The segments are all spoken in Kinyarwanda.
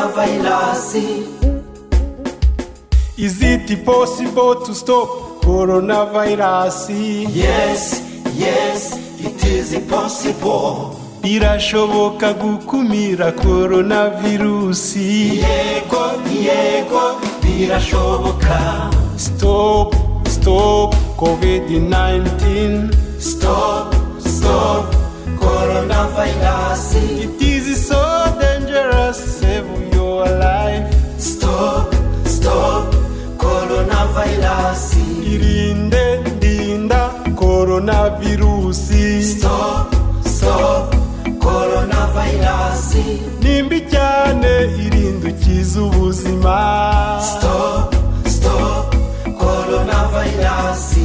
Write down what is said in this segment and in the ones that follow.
coronavirus. Is it possible to stop coronavirus? Yes, yes, it is possible. Birashoboka gukumira coronavirus. Yego, yego, birashoboka. Stop, stop COVID-19. Stop, stop coronavirus. It is so dangerous, save your life. Stop, stop coronavirus. Irinde, ndinda coronavirus. Stop, stop coronavirus. Nimbi cyane irinde ukiza ubuzima. Stop, stop coronavirus.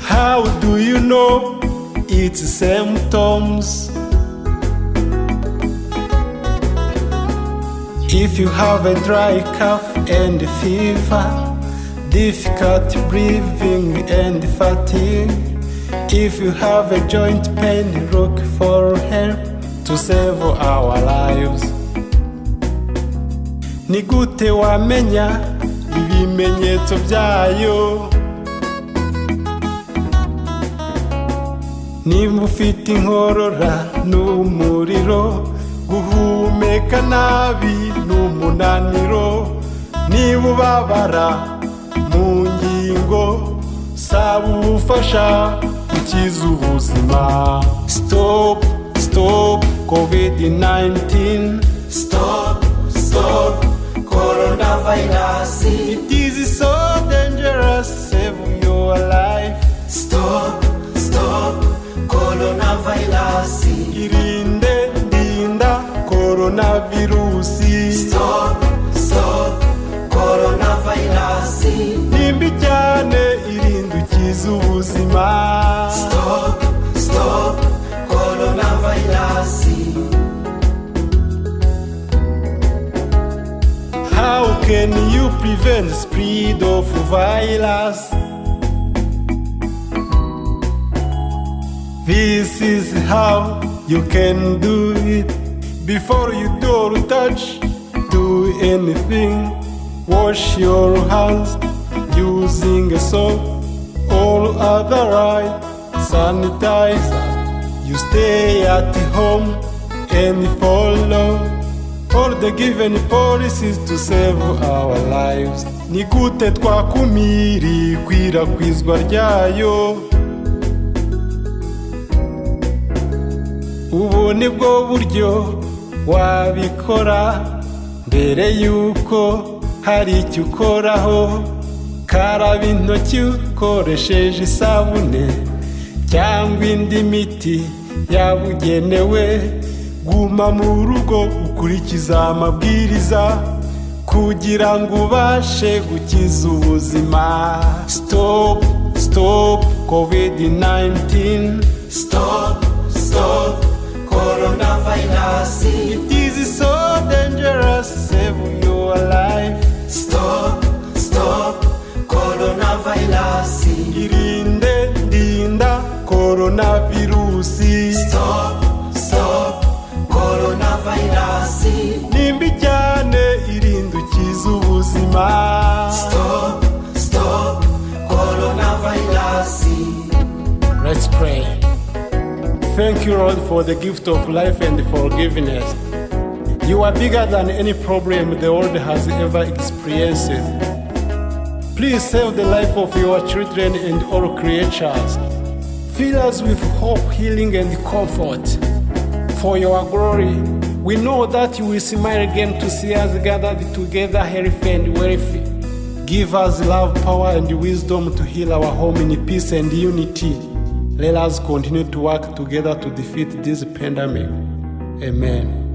How do you know its symptoms? If you have a dry cough and fever, difficult breathing and fatigue, if you have a joint pain, look for help to save our lives. Ni gute wamenya ibimenyetso byayo? Niba ufite inkorora n'umuriro, guhumeka nabi n'umunaniro, niba ubabara mu ngingo, saba ubufasha ukiza ubuzima. Stop, stop COVID-19. Stop, stop coronavirus. It is so dangerous, save your life. Stop, stop coronavirus. Irinde, ndinda coronavirus. Stop, stop coronavirus. Nimbi cyane irinde ukiza ubuzima. Stop, stop coronavirus. How can you prevent spread of virus? This is how you can do it. Before you do or touch, do anything. Wash your hands using a soap or other sanitizer. You stay at home and follow all the given policies to save our lives. Ni gute twakumira ikwirakwizwa ryayo? Ubu ni bwo buryo wabikora mbere yuko hari icyo ukoraho. Karaba intoki ukoresheje isabune cyangwa indi miti yabugenewe. Guma mu rugo ukurikiza amabwiriza kugira ngo ubashe gukiza ubuzima. Stop, stop COVID-19. Stop, stop coronavirus. It is so dangerous, save your life. Stop, stop coronavirus. Irinde, ndinda coronavirus. Stop, stop coronavirus. Nimbi cyane irinde ukiza ubuzima. Stop, stop coronavirus. Let's pray. Thank you, Lord, for the gift of life and forgiveness. You are bigger than any problem the world has ever experienced. Please save the life of your children and all creatures. Fill us with hope, healing, and comfort. For your glory, we know that you will smile again to see us gathered together, healthy and wealthy. Give us love, power, and wisdom to heal our home in peace and unity. Let us continue to work together to defeat this pandemic. Amen.